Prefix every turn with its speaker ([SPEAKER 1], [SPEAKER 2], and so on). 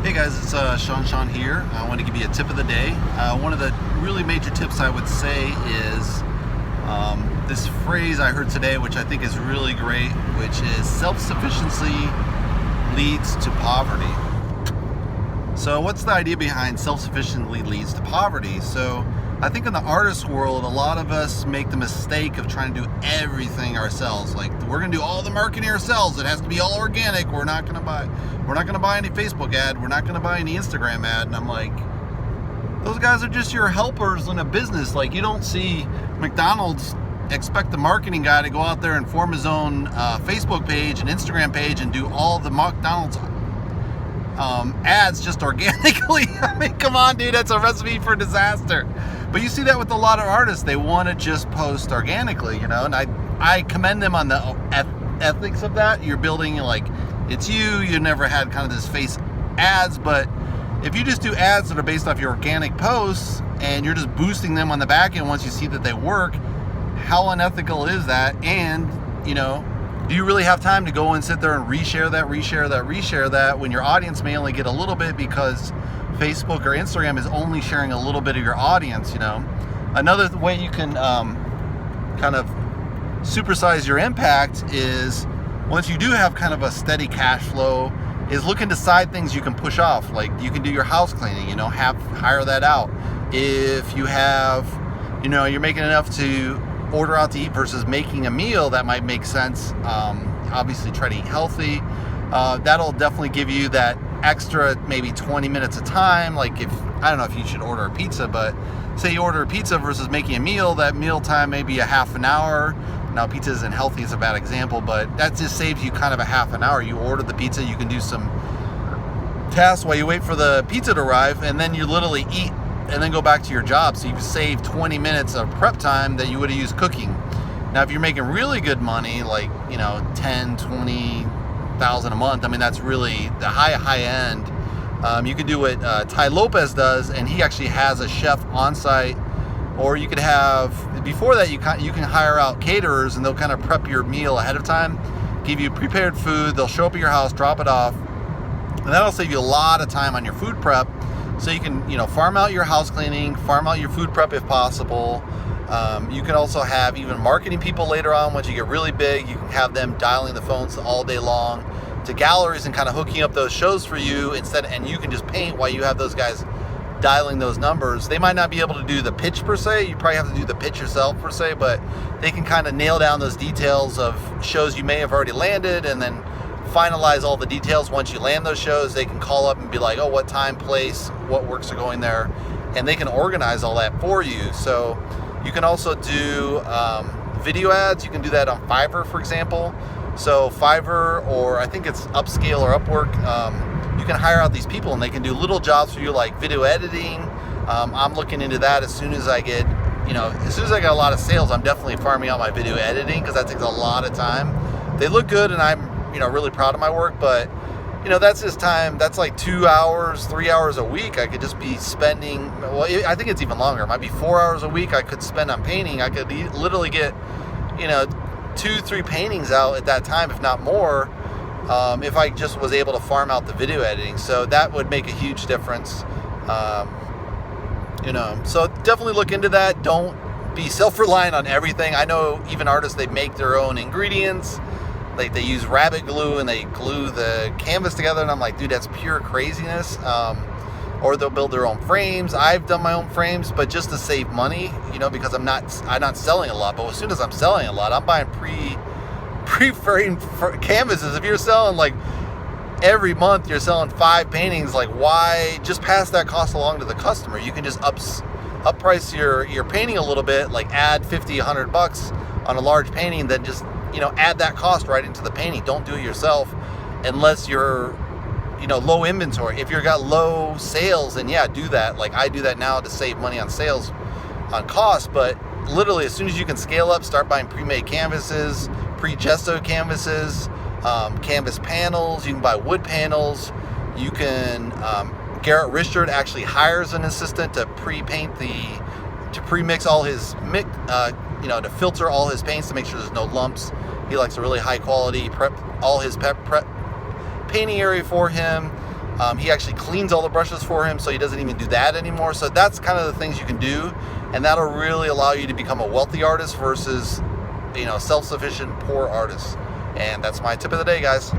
[SPEAKER 1] Hey guys, it's Sean here. I want to give you a tip of the day. One of the really major tips I would say is this phrase I heard today, which I think is really great, which is self-sufficiency leads to poverty. So what's the idea behind self-sufficiency leads to poverty? So I think in the artist world, a lot of us make the mistake of trying to do everything ourselves. Like, we're going to do all the marketing ourselves. It has to be all organic. We're not going to buy any Facebook ad. We're not going to buy any Instagram ad. And I'm like, those guys are just your helpers in a business. Like, you don't see McDonald's expect the marketing guy to go out there and form his own Facebook page and Instagram page and do all the McDonald's ads just organically. I mean, come on, dude, that's a recipe for disaster. But you see that with a lot of artists. They want to just post organically, and I commend them on the ethics of that. You're building, like, it's you never had kind of this face ads, but if you just do ads that are based off your organic posts and you're just boosting them on the back end once you see that they work, how unethical is that? And, do you really have time to go and sit there and reshare that when your audience may only get a little bit because Facebook or Instagram is only sharing a little bit of your audience? Another way you can kind of supersize your impact is, once you do have kind of a steady cash flow, is look into side things you can push off. Like, you can do your house cleaning, hire that out. If you have, you're making enough to order out to eat versus making a meal, that might make sense. Obviously try to eat healthy. That'll definitely give you that extra maybe 20 minutes of time. Like, I don't know if you should order a pizza, but say you order a pizza versus making a meal, that meal time may be a half an hour. Now, pizza isn't healthy, it's a bad example, but that just saves you kind of a half an hour. You order the pizza, you can do some tasks while you wait for the pizza to arrive, and then you literally eat and then go back to your job. So you've saved 20 minutes of prep time that you would have used cooking. Now, if you're making really good money, like, 10, 20,000 a month, I mean, that's really the high end. You could do what Ty Lopez does, and he actually has a chef on site. Or you could have, before that, you can hire out caterers, and they'll kind of prep your meal ahead of time, give you prepared food. They'll show up at your house, drop it off, and that'll save you a lot of time on your food prep. So you can, farm out your house cleaning, farm out your food prep if possible. You can also have even marketing people later on. Once you get really big, you can have them dialing the phones all day long to galleries and kind of hooking up those shows for you and you can just paint while you have those guys dialing those numbers. They might not be able to do the pitch per se. You probably have to do the pitch yourself per se, but they can kind of nail down those details of shows you may have already landed, and then finalize all the details. Once you land those shows, they can call up and be like, oh, what time, place, what works are going there, and they can organize all that for you. So you can also do video ads. You can do that on Fiverr, for example. So Fiverr, or I think it's Upscale or Upwork, you can hire out these people and they can do little jobs for you, like video editing. I'm looking into that. As soon as I get a lot of sales, I'm definitely farming out my video editing, because that takes a lot of time. They look good, and I'm really proud of my work, but that's just time. That's like 2 hours, 3 hours a week I could just be spending. Well, I think it's even longer. It might be 4 hours a week I could spend on painting. I could literally get 2-3 paintings out at that time, if not more, if I just was able to farm out the video editing. So that would make a huge difference. So definitely look into that. Don't be self-reliant on everything. I know even artists, they make their own ingredients. Like, they use rabbit glue and they glue the canvas together, and I'm like, dude, that's pure craziness. Or they'll build their own frames. I've done my own frames, but just to save money, because I'm not selling a lot. But as soon as I'm selling a lot, I'm buying pre-framed canvases. If you're selling, like, every month you're selling 5 paintings, like, why just pass that cost along to the customer? You can just upprice your painting a little bit, like add $50, $100 on a large painting, then just add that cost right into the painting. Don't do it yourself unless you're, low inventory. If you've got low sales, then yeah, do that. Like, I do that now to save money on sales, on cost. But literally, as soon as you can scale up, start buying pre-made canvases, pre-gesso canvases, canvas panels. You can buy wood panels. You can, Garrett Richard actually hires an assistant to pre-mix all his to filter all his paints to make sure there's no lumps. He likes a really high quality prep all his prep painting area for him. He actually cleans all the brushes for him, so he doesn't even do that anymore. So that's kind of the things you can do, and that'll really allow you to become a wealthy artist versus, self-sufficient poor artist. And that's my tip of the day, guys.